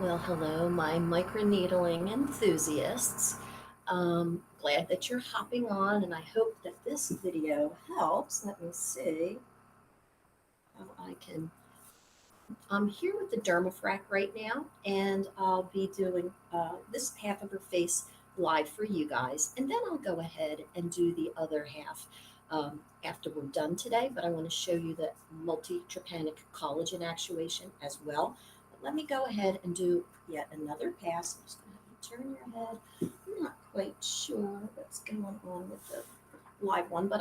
Well, hello, my microneedling enthusiasts. Glad that you're hopping on, and I hope that this video helps. Let me see how I can. I'm here with the Dermafrac right now, and I'll be doing this half of her face live for you guys, and then I'll go ahead and do the other half after we're done today. But I want to show you the multi-trepannic collagen actuation as well. But let me go ahead and do yet another pass. I'm just going to have you turn your head. I'm not quite sure what's going on with the live one, but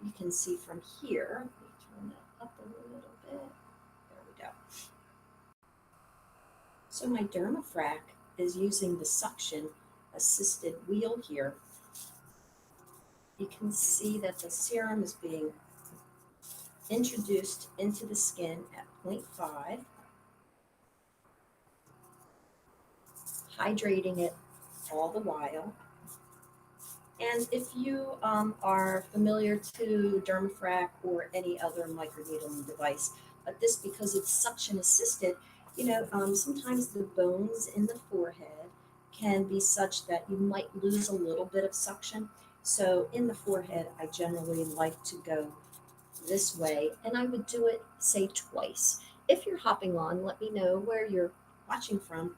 you can see from here. Let me turn that up a little bit. There we go. So my Dermafrac is using the suction assisted wheel here. You can see that the serum is being introduced into the skin at 0.5, hydrating it all the while. And if you are familiar to Dermafrac or any other microneedling device, but this, because it's suction assisted, sometimes the bones in the forehead can be such that you might lose a little bit of suction. So in the forehead, I generally like to go this way, and I would do it, say, twice. If you're hopping on, let me know where you're watching from.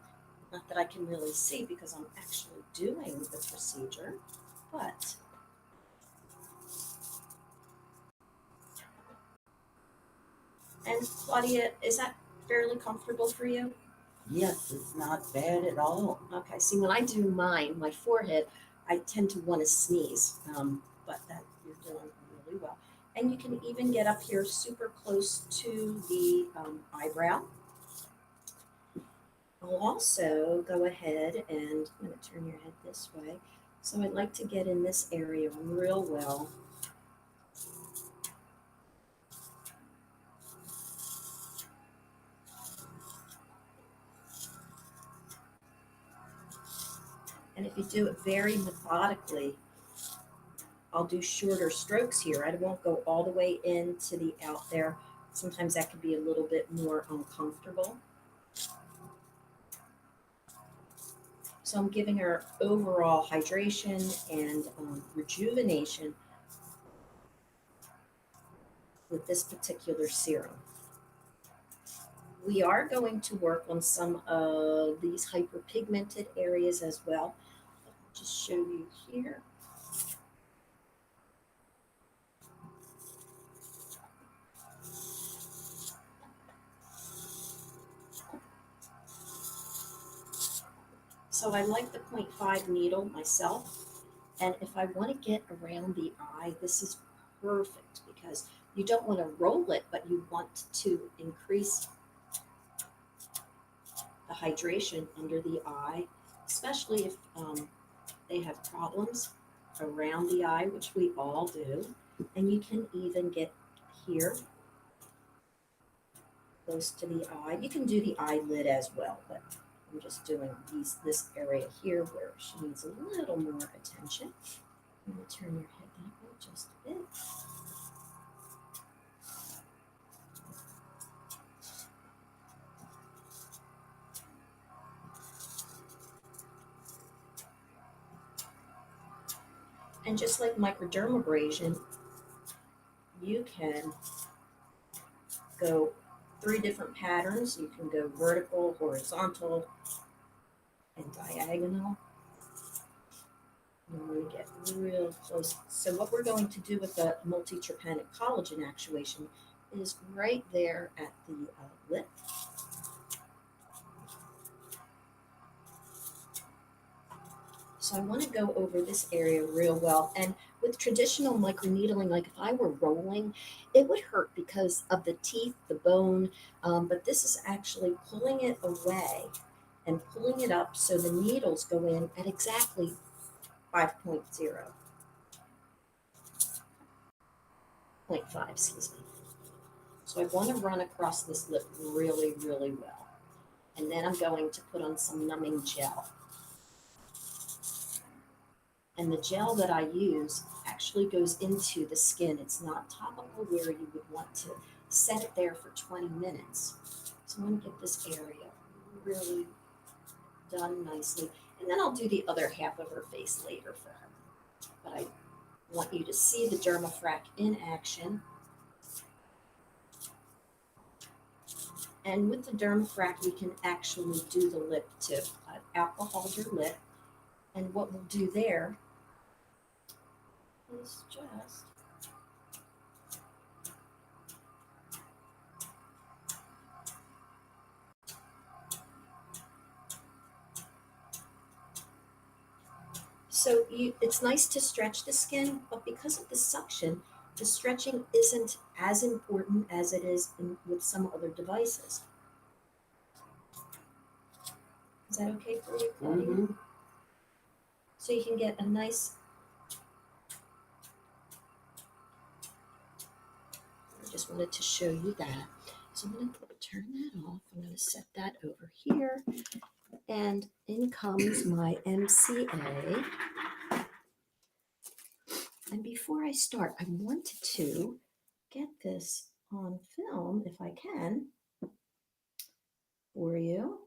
Not that I can really see because I'm actually doing the procedure, but and Claudia, is that fairly comfortable for you? Yes, it's not bad at all. Okay, see, when I do mine, my forehead, I tend to want to sneeze, but that you're doing really well. And you can even get up here super close to the eyebrow. I'll also go ahead and I'm going to turn your head this way. So I'd like to get in this area real well. And if you do it very methodically, I'll do shorter strokes here. I won't go all the way into the out there. Sometimes that can be a little bit more uncomfortable. So I'm giving her overall hydration and rejuvenation with this particular serum. We are going to work on some of these hyperpigmented areas as well. I'll just show you here. So I like the 0.5 needle myself. And if I want to get around the eye, this is perfect because you don't want to roll it, but you want to increase the hydration under the eye, especially if they have problems around the eye, which we all do. And you can even get here close to the eye. You can do the eyelid as well, but I'm just doing this area here where she needs a little more attention. I'm going to turn your head that way just a bit. And just like microdermabrasion, you can go 3 different patterns. You can go vertical, horizontal, and diagonal. I'm going to get real close. So what we're going to do with the multi-trepannic collagen actuation is right there at the lip. So I want to go over this area real well. And with traditional microneedling, like if I were rolling, it would hurt because of the teeth, the bone. But this is actually pulling it away and pulling it up so the needles go in at exactly 5.0. 0.5, excuse me. So I want to run across this lip really, really well. And then I'm going to put on some numbing gel. And the gel that I use actually goes into the skin. It's not topical where you would want to set it there for 20 minutes. So I'm going to get this area really done nicely. And then I'll do the other half of her face later for her. But I want you to see the Dermafrac in action. And with the Dermafrac, we can actually do the lip too. I've alcoholed your lip. And what we'll do there is just it's nice to stretch the skin, but because of the suction, the stretching isn't as important as it is with some other devices. Is that okay for you, Claudia? Mm-hmm. So you can get a nice, I just wanted to show you that. So I'm going to turn that off. I'm going to set that over here. And in comes my MCA. And before I start, I wanted to get this on film, if I can, for you.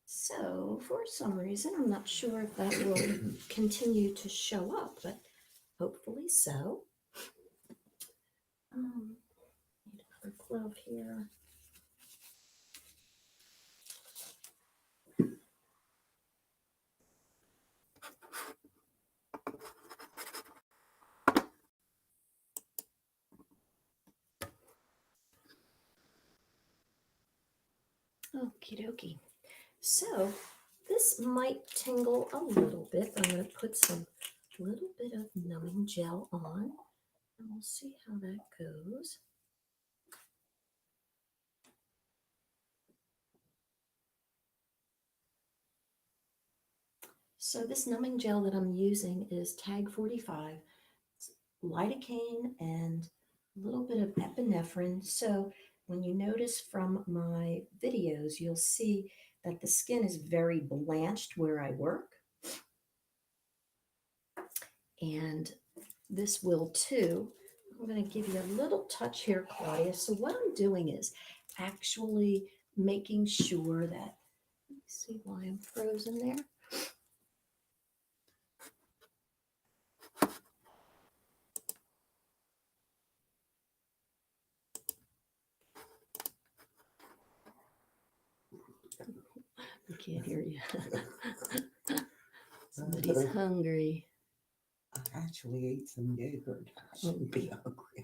So for some reason, I'm not sure if that will continue to show up, but hopefully so. Need another glove here. Okie dokie. So this might tingle a little bit. I'm going to put some little bit of numbing gel on, and we'll see how that goes. So this numbing gel that I'm using is Tag 45, lidocaine and a little bit of epinephrine. So when you notice from my videos, you'll see that the skin is very blanched where I work. And this will too. I'm going to give you a little touch here, Claudia. So what I'm doing is actually making sure that, let me see why I'm frozen there. I can't hear you. Somebody's hungry. I actually ate some yogurt. I shouldn't be hungry.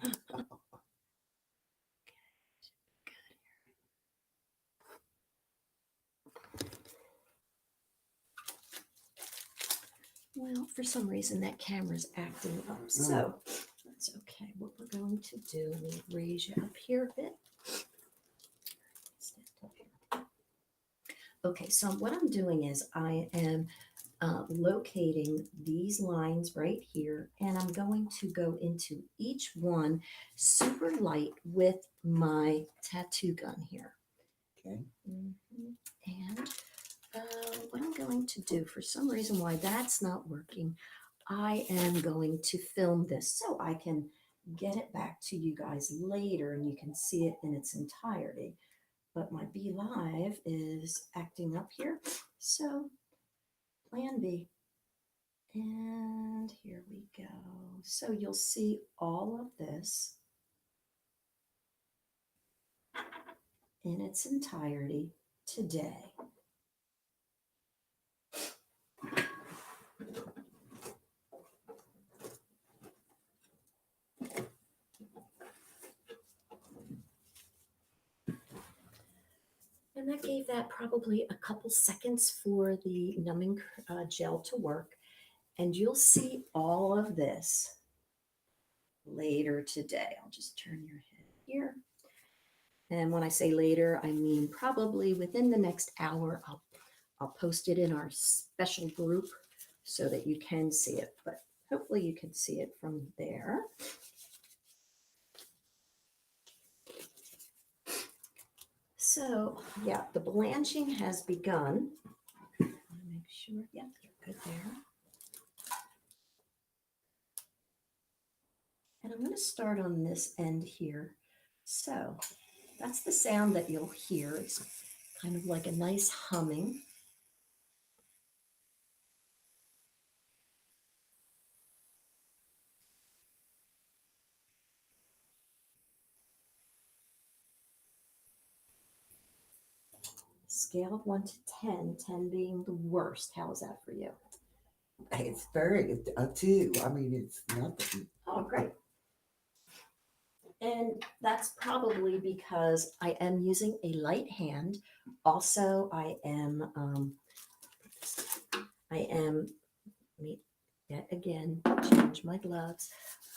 Well, for some reason that camera's acting up, so that's okay. What we're going to do, let me raise you up here a bit. Okay, so what I'm doing is I am locating these lines right here, and I'm going to go into each one super light with my tattoo gun here. Okay. And what I'm going to do, for some reason why that's not working, I am going to film this so I can get it back to you guys later and you can see it in its entirety. But my Be Live is acting up here. So plan B. And here we go. So you'll see all of this in its entirety today. And that gave that probably a couple seconds for the numbing gel to work. And you'll see all of this later today. I'll just turn your head here. And when I say later, I mean probably within the next hour. I'll post it in our special group so that you can see it, but hopefully you can see it from there. So yeah, the blanching has begun. I want to make sure, yeah, you're good there. And I'm going to start on this end here. So that's the sound that you'll hear. It's kind of like a nice humming. Scale of 1 to 10, 10 being the worst. How is that for you? It's very a two. I mean, it's nothing. Oh, great. And that's probably because I am using a light hand. Also, I am, let me yet again change my gloves.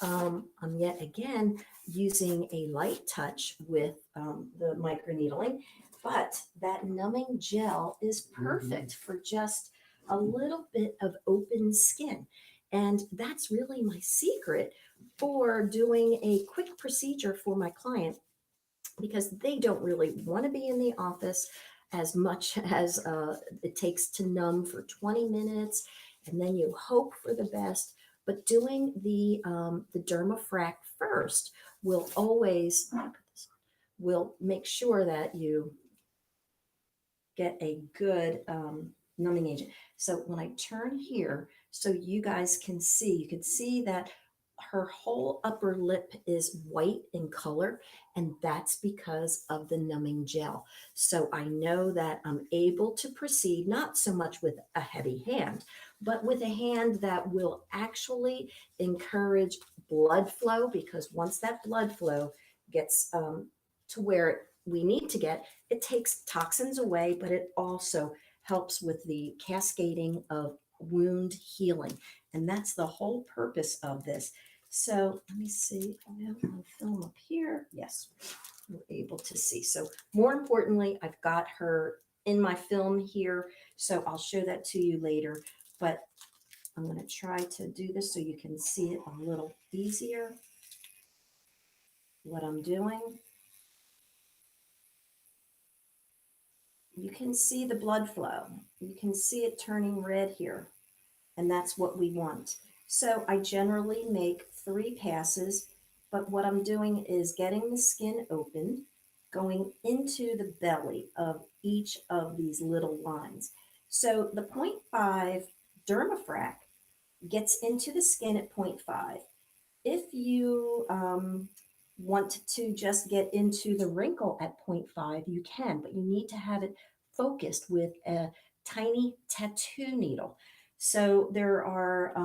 I'm yet again using a light touch with the microneedling, but that numbing gel is perfect for just a little bit of open skin. And that's really my secret for doing a quick procedure for my client, because they don't really want to be in the office as much as it takes to numb for 20 minutes, and then you hope for the best. But doing the Dermafrac first will always will make sure that you get a good numbing agent. So when I turn here, so you guys can see, you can see that her whole upper lip is white in color, and that's because of the numbing gel. So I know that I'm able to proceed, not so much with a heavy hand, but with a hand that will actually encourage blood flow, because once that blood flow gets to where we need to get, it takes toxins away, but it also helps with the cascading of wound healing. And that's the whole purpose of this. So let me see. I have my film up here. Yes, we're able to see. So more importantly, I've got her in my film here. So I'll show that to you later. But I'm going to try to do this so you can see it a little easier, what I'm doing. You can see the blood flow. You can see it turning red here, and that's what we want. So I generally make 3 passes, but what I'm doing is getting the skin open, going into the belly of each of these little lines. So the 0.5 Dermafrac gets into the skin at 0.5. If you want to just get into the wrinkle at 0.5, you can, but you need to have it focused with a tiny tattoo needle. So there are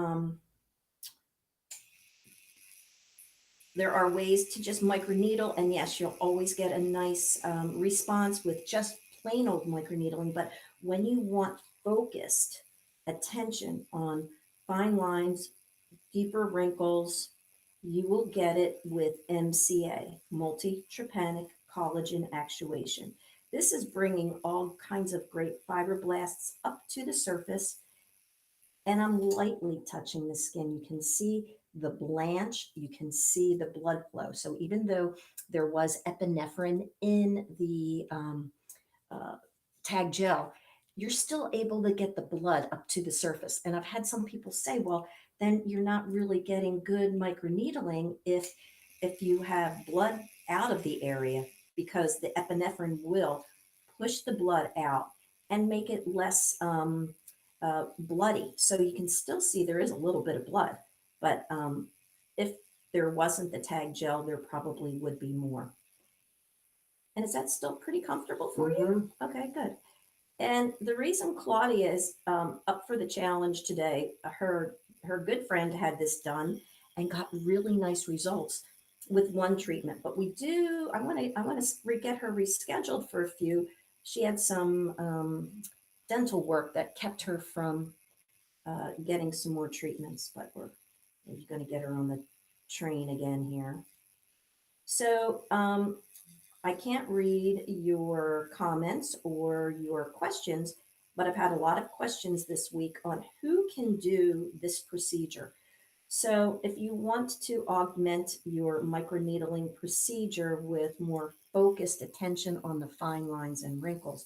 ways to just microneedle, and yes, you'll always get a nice response with just plain old microneedling. But when you want focused attention on fine lines, deeper wrinkles, you will get it with MCA, Multitrepannic Collagen Actuation. This is bringing all kinds of great fibroblasts up to the surface, and I'm lightly touching the skin. You can see the blanch, you can see the blood flow. So even though there was epinephrine in the tag gel, you're still able to get the blood up to the surface. And I've had some people say, well, then you're not really getting good microneedling if you have blood out of the area, because the epinephrine will push the blood out and make it less bloody. So you can still see there is a little bit of blood, but if there wasn't the tag gel, there probably would be more. And is that still pretty comfortable for you? Okay, good. And the reason Claudia is up for the challenge today, her good friend had this done and got really nice results with one treatment. But I want to get her rescheduled for a few, she had some dental work that kept her from getting some more treatments, but we're going to get her on the train again here. So I can't read your comments or your questions, but I've had a lot of questions this week on who can do this procedure. So if you want to augment your microneedling procedure with more focused attention on the fine lines and wrinkles,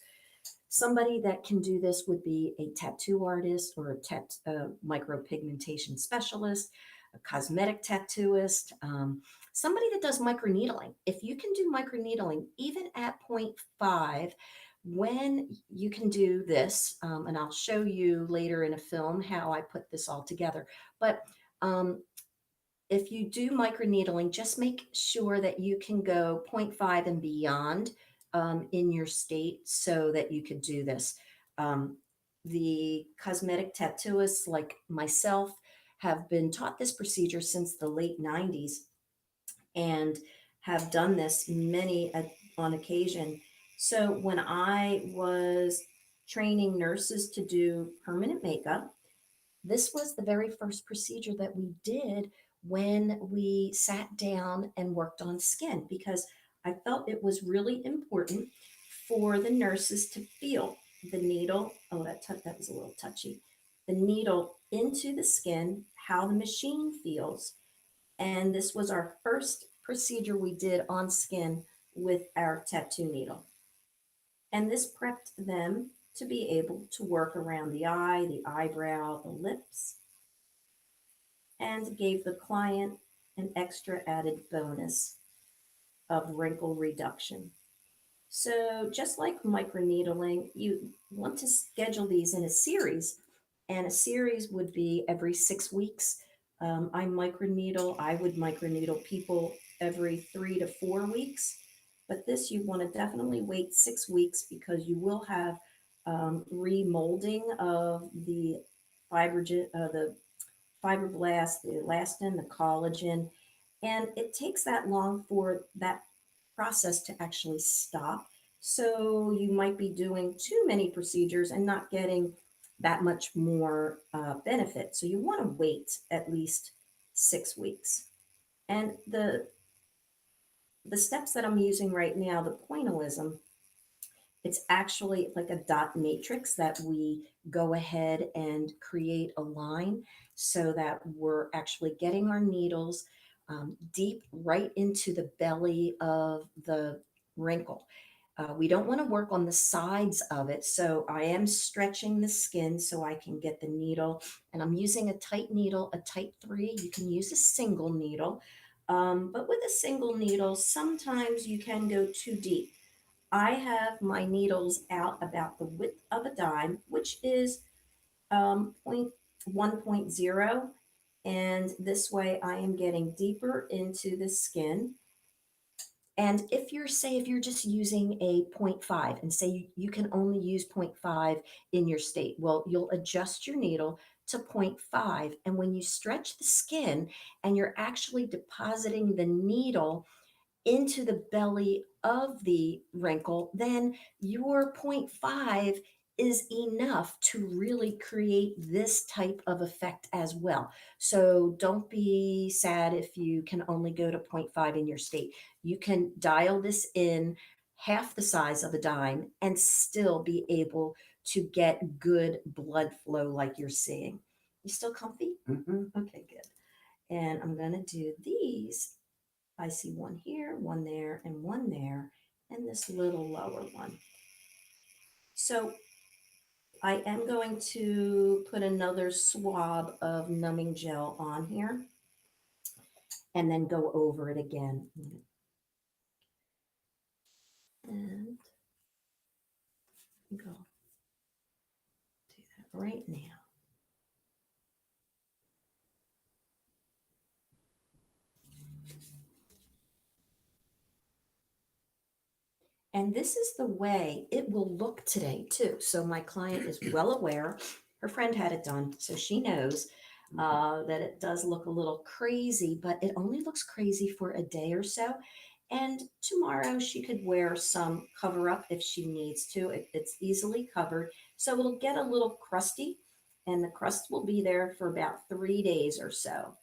somebody that can do this would be a tattoo artist or a micropigmentation specialist, a cosmetic tattooist, somebody that does microneedling. If you can do microneedling, even at point 0.5, when you can do this, and I'll show you later in a film how I put this all together. But um, if you do microneedling, just make sure that you can go zero point 0.5 and beyond in your state so that you could do this. Um, the cosmetic tattooists like myself have been taught this procedure since the late 90s and have done this on occasion. So when I was training nurses to do permanent makeup, this was the very first procedure that we did when we sat down and worked on skin because I felt it was really important for the nurses to feel the needle. Oh, that was a little touchy. The needle into the skin, how the machine feels. And this was our first procedure we did on skin with our tattoo needle. And this prepped them to be able to work around the eye, the eyebrow, the lips, and gave the client an extra added bonus of wrinkle reduction. So, just like microneedling, you want to schedule these in a series, and a series would be every 6 weeks. I would microneedle people every 3 to 4 weeks, but this you want to definitely wait 6 weeks because you will have remolding of the fibroblasts, the elastin, the collagen, and it takes that long for that process to actually stop. So you might be doing too many procedures and not getting that much more benefit. So you want to wait at least 6 weeks. And the steps that I'm using right now, the pointillism, it's actually like a dot matrix that we go ahead and create a line so that we're actually getting our needles deep right into the belly of the wrinkle. We don't want to work on the sides of it. So I am stretching the skin so I can get the needle. And I'm using a tight needle, a tight 3. You can use a single needle. But with a single needle, sometimes you can go too deep. I have my needles out about the width of a dime, which is point 1.0. And this way I am getting deeper into the skin. And if you're just using a zero point 0.5 and say you can only use zero point 0.5 in your state, well, you'll adjust your needle to zero point 0.5. And when you stretch the skin and you're actually depositing the needle into the belly of the wrinkle, then your zero point 0.5 is enough to really create this type of effect as well. So don't be sad if you can only go to zero point 0.5 in your state. You can dial this in half the size of a dime and still be able to get good blood flow like you're seeing. You still comfy? Mm-hmm. Okay, good. And I'm going to do these. I see one here, one there, and this little lower one. So I am going to put another swab of numbing gel on here and then go over it again. And go do that right now. And this is the way it will look today, too. So my client is well aware. Her friend had it done, so she knows that it does look a little crazy, but it only looks crazy for a day or so. And tomorrow she could wear some cover up if she needs to. It's easily covered. So it'll get a little crusty, and the crust will be there for about 3 days or so.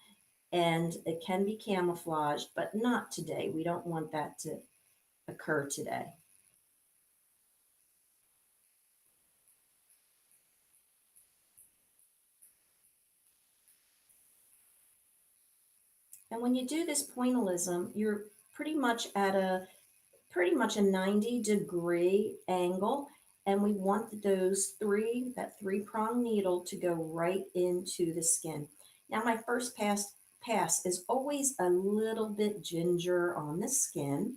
And it can be camouflaged, but not today. We don't want that to occur today. And when you do this pointillism, you're pretty much at a pretty much a 90-degree angle. And we want that three-prong needle to go right into the skin. Now my first pass is always a little bit ginger on the skin.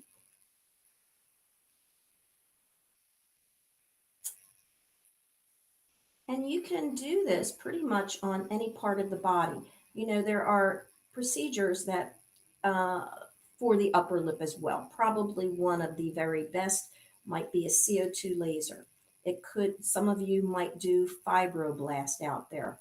And you can do this pretty much on any part of the body. You know, there are procedures that uh, for the upper lip as well. Probably one of the very best might be a CO2 laser. It could, some of you might do fibroblast out there.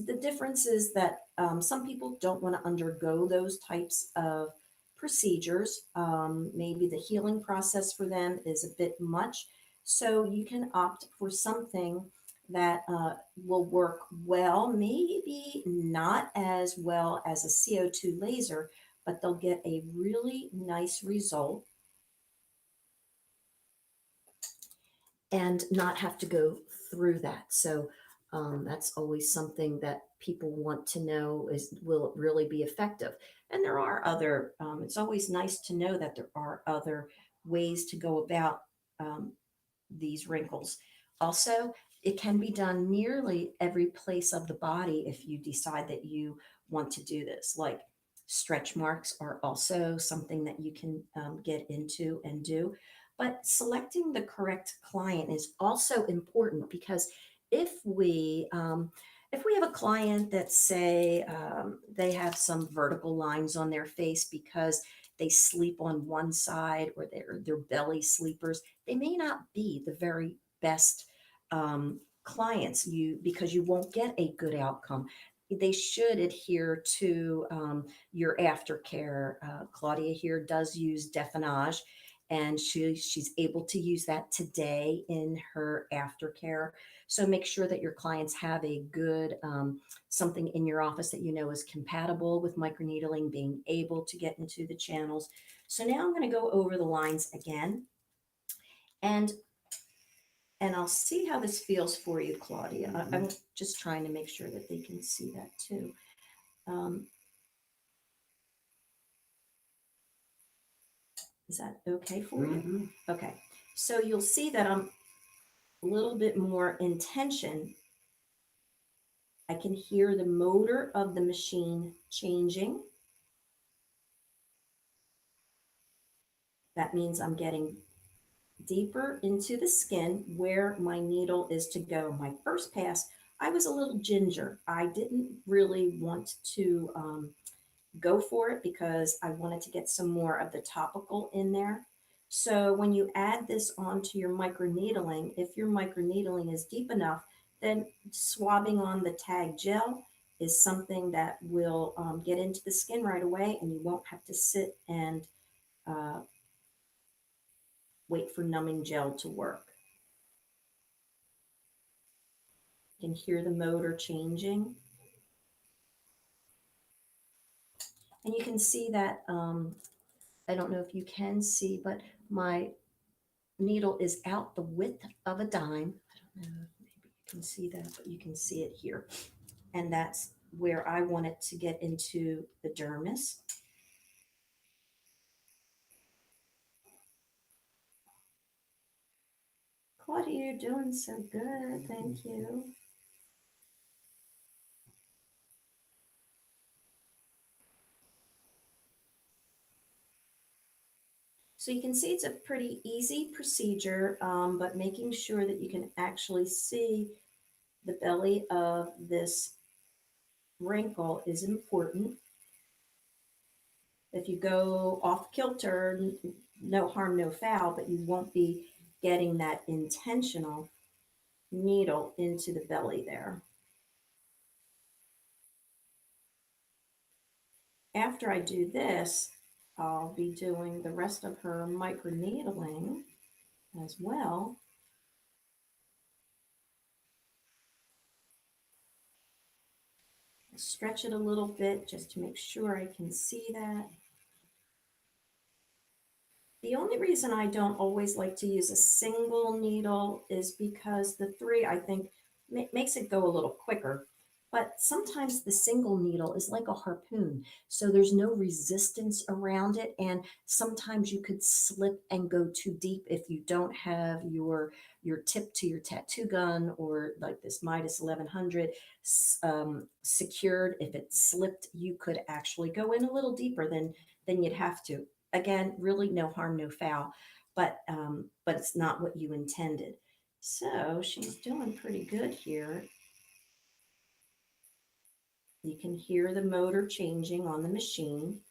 The difference is that some people don't want to undergo those types of procedures. Maybe the healing process for them is a bit much. So you can opt for something that will work well, maybe not as well as a CO2 laser, but they'll get a really nice result and not have to go through that. So that's always something that people want to know is, will it really be effective? And there are other, it's always nice to know that there are other ways to go about um, these wrinkles. Also, it can be done nearly every place of the body if you decide that you want to do this. Like stretch marks are also something that you can get into and do. But selecting the correct client is also important because if we if we have a client that say they have some vertical lines on their face because they sleep on one side or they're belly sleepers, they may not be the very best clients you because you won't get a good outcome. They should adhere to your aftercare. Claudia here does use Definage, and she's able to use that today in her aftercare. So make sure that your clients have a good something in your office that you know is compatible with microneedling, being able to get into the channels. So now I'm going to go over the lines again, and I'll see how this feels for you, Claudia. I'm just trying to make sure that they can see that too. Um, is that okay for you? Okay. So you'll see that I'm a little bit more in tension. I can hear the motor of the machine changing. That means I'm getting deeper into the skin where my needle is to go. My first pass, I was a little ginger. I didn't really want to go for it because I wanted to get some more of the topical in there. So when you add this onto your microneedling, if your microneedling is deep enough, then swabbing on the tag gel is something that will get into the skin right away, and you won't have to sit and uh, wait for numbing gel to work. You can hear the motor changing. And you can see that, I don't know if you can see, but my needle is out the width of a dime. I don't know if maybe you can see that, but you can see it here. And that's where I want it to get into the dermis. Claudia, you're doing so good. Thank you. So you can see it's a pretty easy procedure, but making sure that you can actually see the belly of this wrinkle is important. If you go off kilter, no harm, no foul, but you won't be getting that intentional needle into the belly there. After I do this, I'll be doing the rest of her microneedling as well. Stretch it a little bit just to make sure I can see that. The only reason I don't always like to use a single needle is because the three, I think, makes it go a little quicker. But sometimes the single needle is like a harpoon, so there's no resistance around it. And sometimes you could slip and go too deep if you don't have your tip to your tattoo gun or like this Midas 1100 secured. If it slipped, you could actually go in a little deeper than you'd have to. Again, really no harm, no foul, but it's not what you intended. So she's doing pretty good here. You can hear the motor changing on the machine.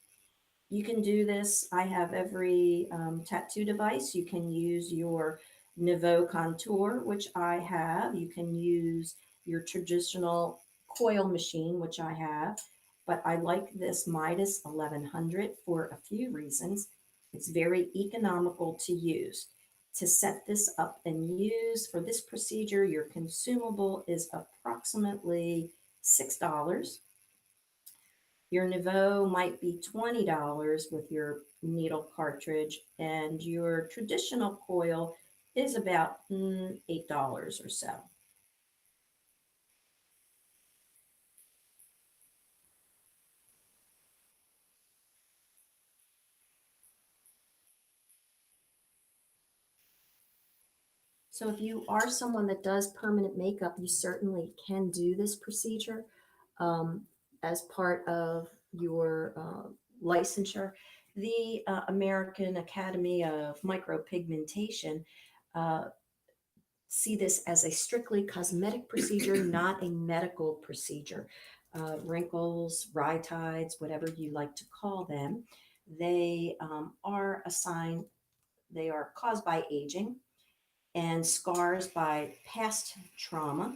You can do this. I have every tattoo device. You can use your Nouveau Contour, which I have. You can use your traditional coil machine, which I have. But I like this Midas 1100 for a few reasons. It's very economical to use. To set this up and use for this procedure, your consumable is approximately $6. Your Nouveau might be $20 with your needle cartridge, and your traditional coil is about $8 or so. So if you are someone that does permanent makeup, you certainly can do this procedure um, as part of your licensure. The American Academy of Micropigmentation uh, see this as a strictly cosmetic procedure, not a medical procedure. Wrinkles, rhytides, whatever you like to call them, they are a sign, they are caused by aging and scars by past trauma.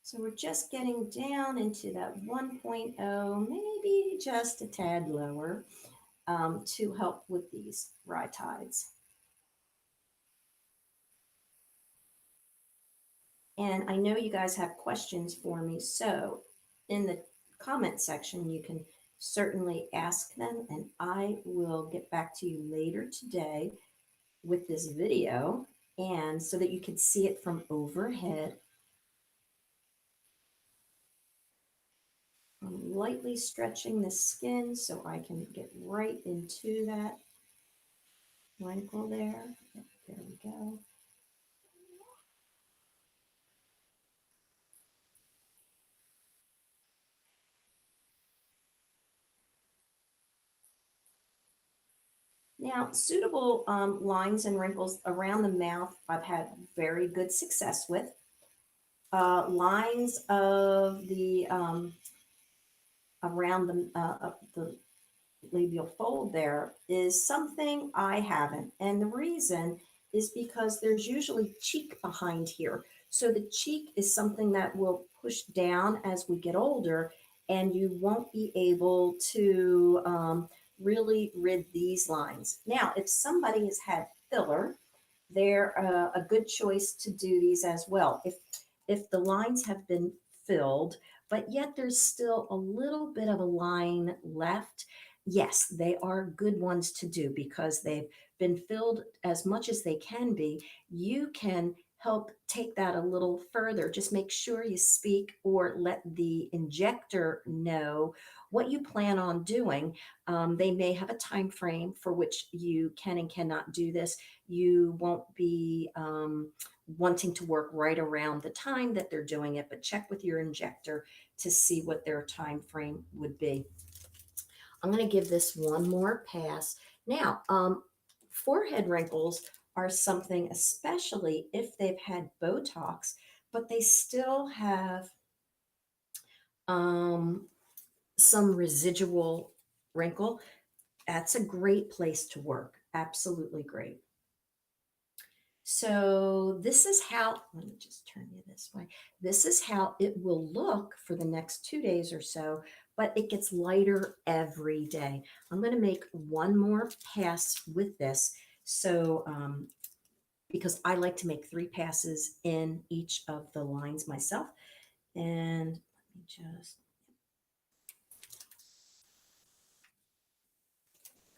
So we're just getting down into that 1.0, maybe just a tad lower to help with these rhytides. And I know you guys have questions for me, so in the comment section, you can certainly ask them, and I will get back to you later today with this video, and so that you can see it from overhead. I'm lightly stretching the skin so I can get right into that wrinkle there. There we go. Now, suitable lines and wrinkles around the mouth, I've had very good success with. Lines of the around the labial fold there is something I haven't. And the reason is because there's usually cheek behind here. So the cheek is something that will push down as we get older, and you won't be able to really rid these lines. Now, if somebody has had filler, they're a good choice to do these as well. If the lines have been filled, but yet there's still a little bit of a line left, yes, they are good ones to do because they've been filled as much as they can be. You can help take that a little further. Just make sure you speak or let the injector know what you plan on doing. They may have a time frame for which you can and cannot do this. You won't be wanting to work right around the time that they're doing it, but check with your injector to see what their time frame would be. I'm going to give this one more pass. Now, forehead wrinkles are something, especially if they've had Botox, but they still have um, some residual wrinkle. That's a great place to work. Absolutely great. So this is how, let me just turn you this way. This is how it will look for the next 2 days or so, but it gets lighter every day. I'm going to make one more pass with this. So, because I like to make 3 passes in each of the lines myself. And let me just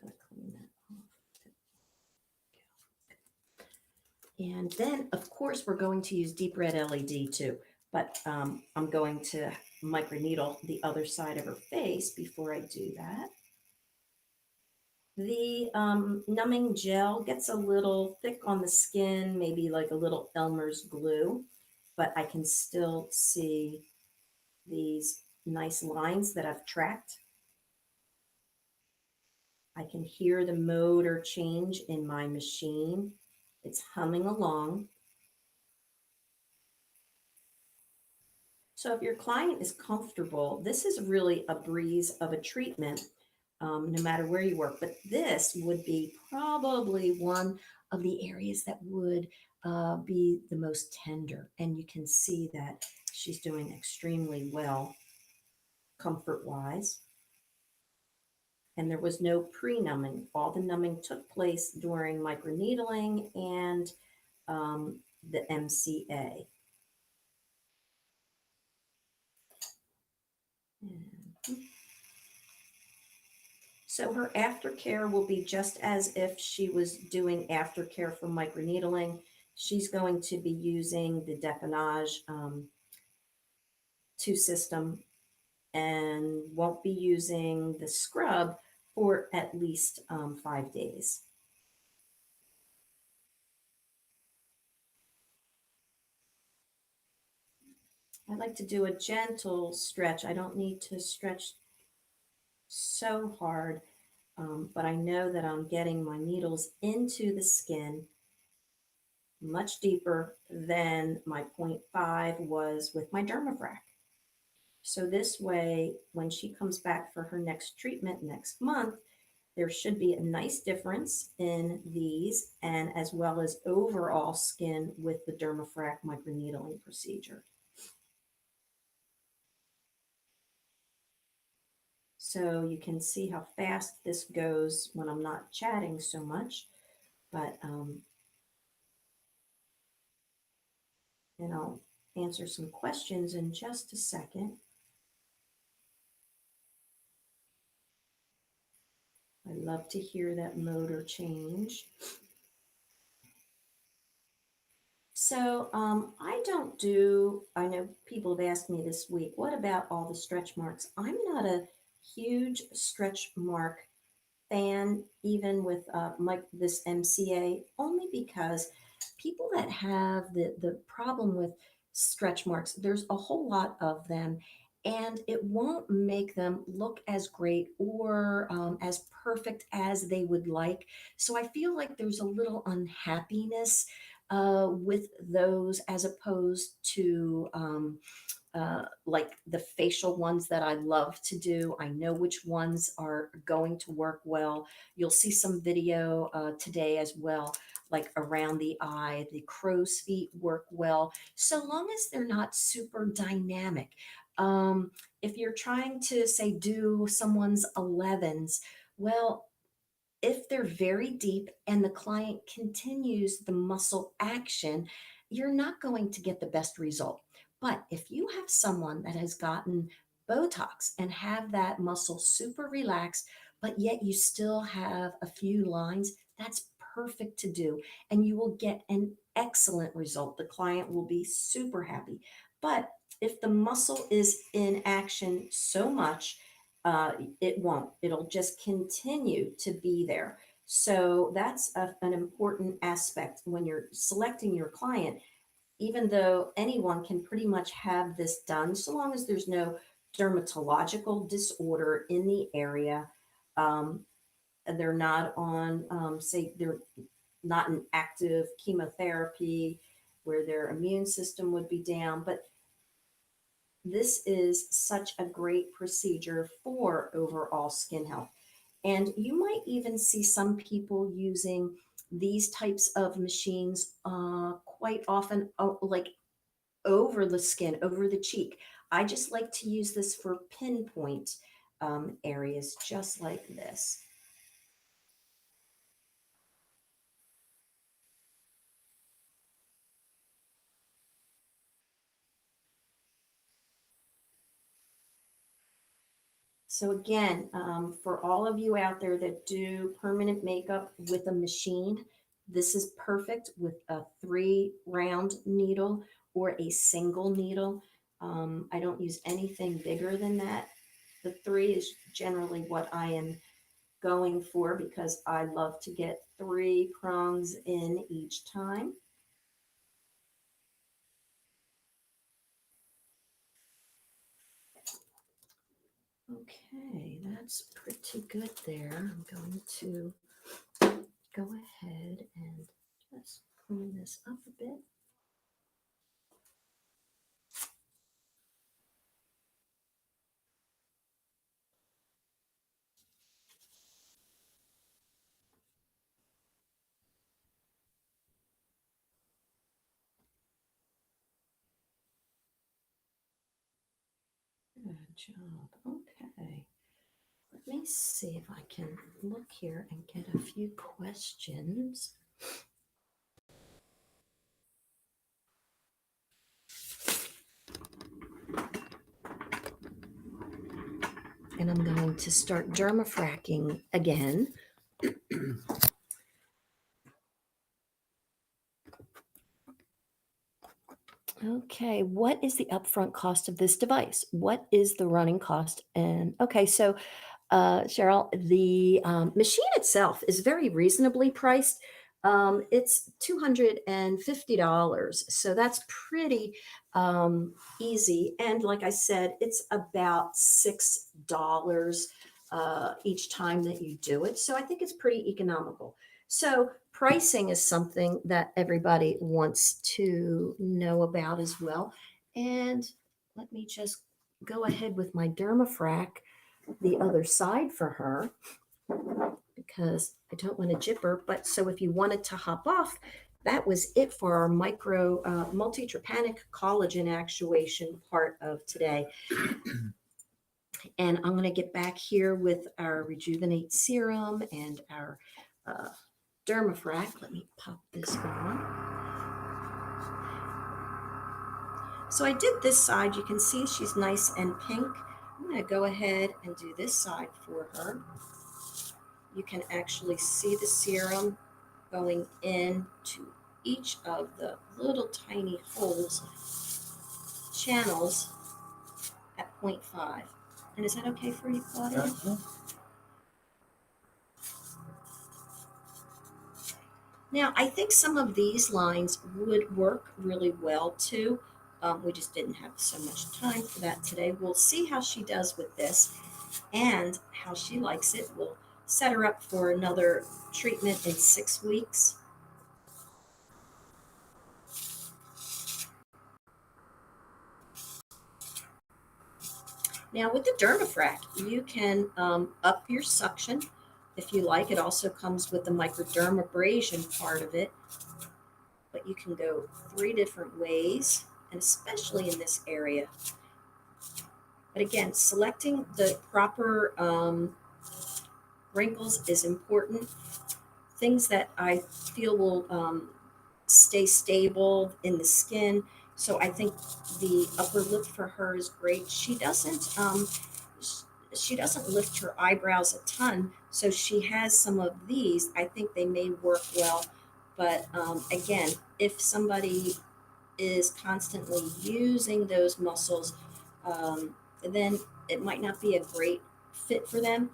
gonna clean that off. And then, of course, we're going to use deep red LED too, but I'm going to microneedle the other side of her face before I do that. The numbing gel gets a little thick on the skin, maybe like a little Elmer's glue, but I can still see these nice lines that I've tracked. I can hear the motor change in my machine. It's humming along. So if your client is comfortable, this is really a breeze of a treatment, no matter where you work. But this would be probably one of the areas that would be the most tender. And you can see that she's doing extremely well comfort-wise. And there was no pre-numbing. All the numbing took place during microneedling and the MCA. So her aftercare will be just as if she was doing aftercare for microneedling. She's going to be using the Depanage 2 system and won't be using the scrub for at least 5 days. I like to do a gentle stretch. I don't need to stretch so hard, but I know that I'm getting my needles into the skin much deeper than my 0.5 was with my Dermafrac. So this way, when she comes back for her next treatment next month, there should be a nice difference in these and as well as overall skin with the Dermafrac microneedling procedure. So you can see how fast this goes when I'm not chatting so much, but and I'll answer some questions in just a second. I love to hear that motor change. So I don't do, I know people have asked me this week, what about all the stretch marks? I'm not a huge stretch mark fan, even with this MCA, only because people that have the problem with stretch marks, there's a whole lot of them, and it won't make them look as great or as perfect as they would like. So I feel like there's a little unhappiness with those as opposed to like the facial ones that I love to do. I know which ones are going to work well. You'll see some video today as well, like around the eye. The crow's feet work well, so long as they're not super dynamic. If you're trying to say do someone's 11s, well, if they're very deep and the client continues the muscle action, you're not going to get the best result. But if you have someone that has gotten Botox and have that muscle super relaxed, but yet you still have a few lines, that's perfect to do. And you will get an excellent result. The client will be super happy. But if the muscle is in action so much, it won't. It'll just continue to be there. So that's an important aspect when you're selecting your client, even though anyone can pretty much have this done, so long as there's no dermatological disorder in the area. And they're not on, say, they're not in active chemotherapy where their immune system would be down. But this is such a great procedure for overall skin health. And you might even see some people using these types of machines quite often like over the skin, over the cheek. I just like to use this for pinpoint areas just like this. So again, for all of you out there that do permanent makeup with a machine, this is perfect with a 3-round needle or a single needle. I don't use anything bigger than that. The 3 is generally what I am going for because I love to get 3 prongs in each time. Okay, that's pretty good there. I'm going to go ahead and just clean this up a bit. Good job. Okay. Let me see if I can look here and get a few questions. And I'm going to start dermafracking again. Okay, what is the upfront cost of this device? What is the running cost? And okay, so Cheryl, the machine itself is very reasonably priced. It's $250, so that's pretty easy. And like I said, it's about $6 each time that you do it. So I think it's pretty economical. So pricing is something that everybody wants to know about as well. And let me just go ahead with my Dermafrac the other side for her because I don't want to jip her. But so if you wanted to hop off, that was it for our multi-trepannic collagen actuation part of today. And I'm going to get back here with our Rejuvenate Serum and our Dermafrac. Let me pop this on. So I did this side. You can see she's nice and pink. I'm going to go ahead and do this side for her. You can actually see the serum going into each of the little tiny holes, channels at 0.5. And is that okay for you, Claudia? Yeah. Now, I think some of these lines would work really well too. We just didn't have so much time for that today. We'll see how she does with this and how she likes it. We'll set her up for another treatment in 6 weeks. Now with the Dermafrac, you can up your suction if you like. It also comes with the microdermabrasion part of it, but you can go 3 different ways, and especially in this area. But again, selecting the proper wrinkles is important. Things that I feel will stay stable in the skin. So I think the upper lip for her is great. She doesn't lift her eyebrows a ton, so she has some of these. I think they may work well, but again, if somebody is constantly using those muscles, then it might not be a great fit for them.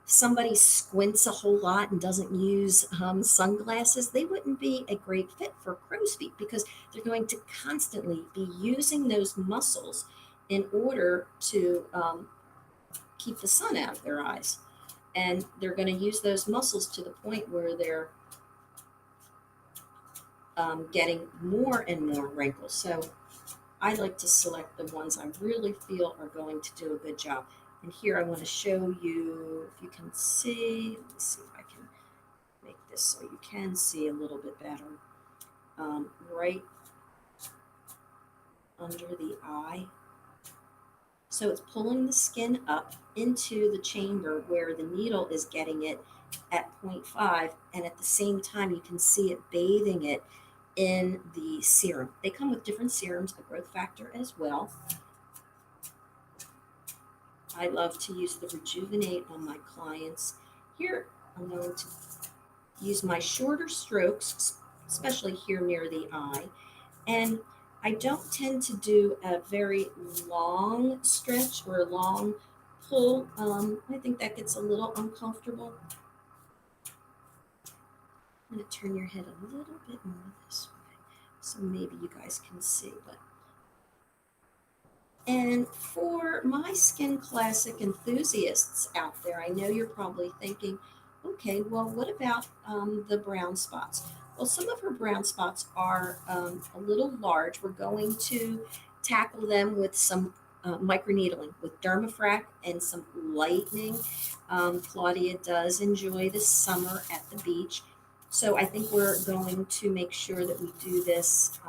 Somebody squints a whole lot and doesn't use sunglasses, they wouldn't be a great fit for crow's feet because they're going to constantly be using those muscles in order to keep the sun out of their eyes. And they're going to use those muscles to the point where they're getting more and more wrinkles. So I like to select the ones I really feel are going to do a good job. And here I want to show you, if you can see, let me see if I can make this so you can see a little bit better. Right under the eye. So it's pulling the skin up into the chamber where the needle is getting it at 0.5, and at the same time you can see it bathing it in the serum. They come with different serums, a growth factor as well. I love to use the Rejuvenate on my clients. Here I'm going to use my shorter strokes, especially here near the eye. And I don't tend to do a very long stretch or a long pull. I think that gets a little uncomfortable. I'm going to turn your head a little bit more this way so maybe you guys can see. And for my skin classic enthusiasts out there, I know you're probably thinking, okay, well, what about the brown spots? Well, some of her brown spots are a little large. We're going to tackle them with some microneedling with Dermafrac and some lightning. Claudia does enjoy the summer at the beach. So I think we're going to make sure that we do this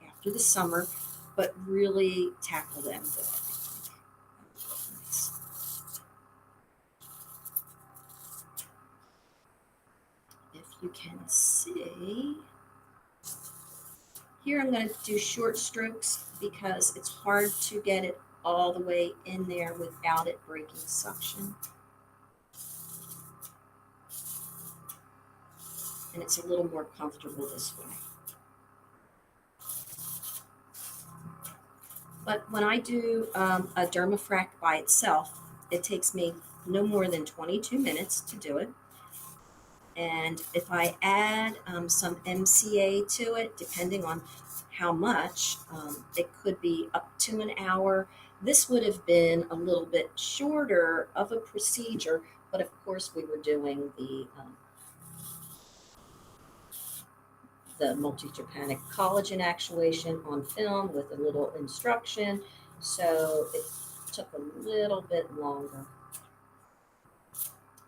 after the summer, but really tackle them good. Nice. If you can see, here I'm going to do short strokes because it's hard to get it all the way in there without it breaking suction. And it's a little more comfortable this way. But when I do a Dermafrac by itself, it takes me no more than 22 minutes to do it. And if I add some MCA to it, depending on how much, it could be up to an hour. This would have been a little bit shorter of a procedure, but of course we were doing the Multitrepannic Collagen Actuation on film with a little instruction, so it took a little bit longer.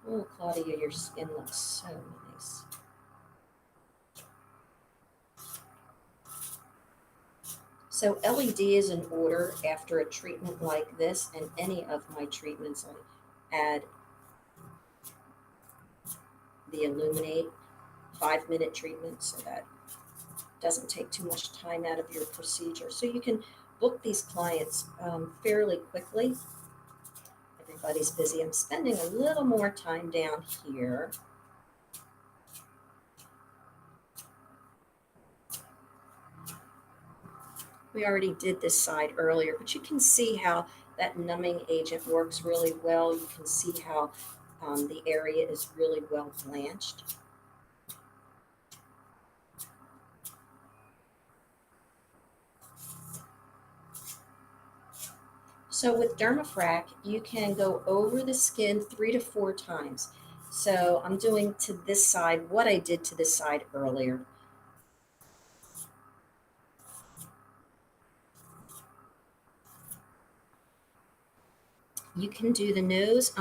Oh, Claudia, your skin looks so nice. So LED is in order after a treatment like this, and any of my treatments I add the Illuminate 5-minute treatment so that doesn't take too much time out of your procedure. So you can book these clients fairly quickly. Everybody's busy. I'm spending a little more time down here. We already did this side earlier, but you can see how that numbing agent works really well. You can see how the area is really well blanched. So with Dermafrac, you can go over the skin 3 to 4 times. So I'm doing to this side what I did to this side earlier. You can do the nose.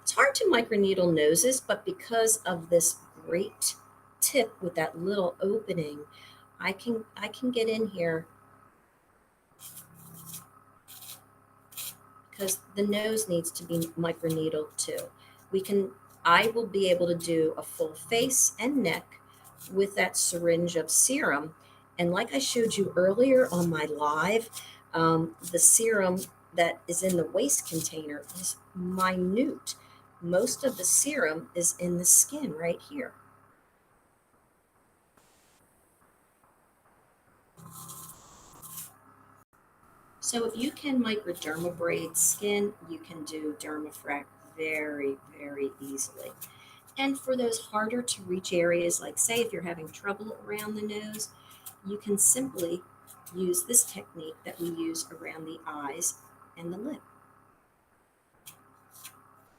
It's hard to microneedle noses, but because of this great tip with that little opening, I can get in here because the nose needs to be microneedled too. I will be able to do a full face and neck with that syringe of serum. And like I showed you earlier on my live, the serum that is in the waste container is minute. Most of the serum is in the skin right here. So if you can microdermabrade skin, you can do Dermafrac very, very easily. And for those harder to reach areas, like say if you're having trouble around the nose, you can simply use this technique that we use around the eyes and the lip.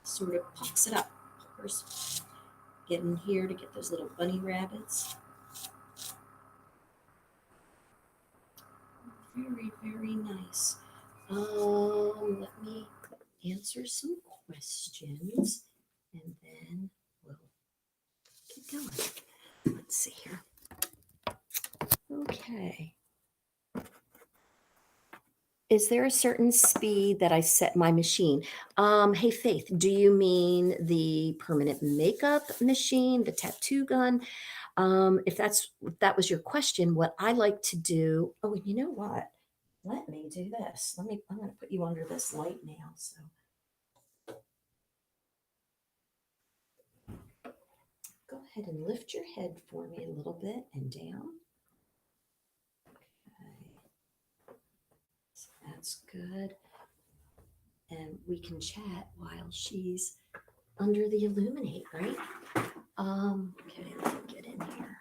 Sort of pucks it up. First, get in here to get those little bunny rabbits. Very, very nice. Let me answer some questions and then we'll going? Let's see here. Okay. Is there a certain speed that I set my machine? Hey, Faith, do you mean the permanent makeup machine, the tattoo gun? If that was your question, what I like to do, oh, you know what? Let me do this. I'm going to put you under this light now. So go ahead and lift your head for me a little bit and down. Okay. So that's good. And we can chat while she's under the illuminate, right? Okay, let me get in here.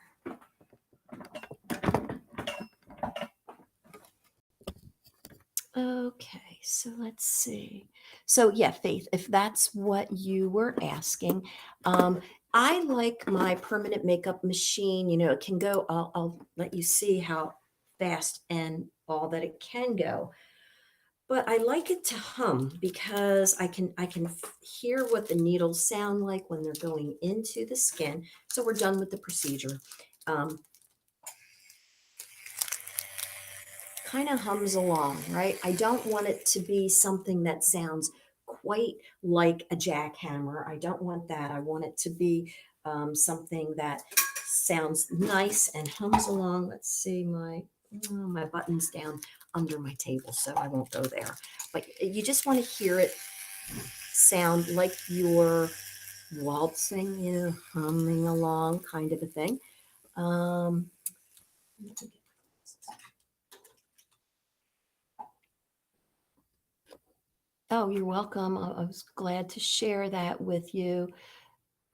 Okay, so let's see. So yeah, Faith, if that's what you were asking, I like my permanent makeup machine. You know, it can go. I'll let you see how fast and all that it can go. But I like it to hum because I can hear what the needles sound like when they're going into the skin. So we're done with the procedure. Kind of hums along, right? I don't want it to be something that sounds quite like a jackhammer. I don't want that. I want it to be something that sounds nice and hums along. Let's see, my button's down under my table, so I won't go there. But you just want to hear it sound like you're waltzing, you know, humming along, kind of a thing. Um, Oh, you're welcome. I was glad to share that with you.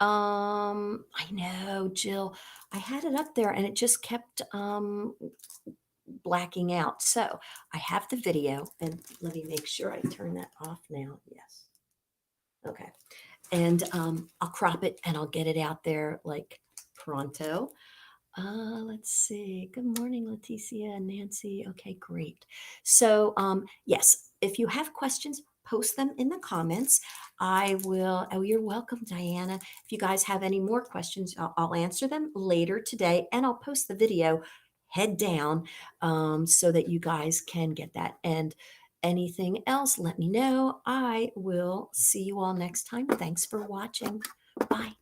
I know, Jill. I had it up there and it just kept blacking out. So I have the video and let me make sure I turn that off now. Yes. Okay. And I'll crop it and I'll get it out there like pronto. Let's see. Good morning, Leticia and Nancy. Okay, great. So, yes, if you have questions, post them in the comments. I will. Oh, you're welcome, Diana. If you guys have any more questions, I'll answer them later today, and I'll post the video head down so that you guys can get that. And anything else, let me know. I will see you all next time. Thanks for watching. Bye.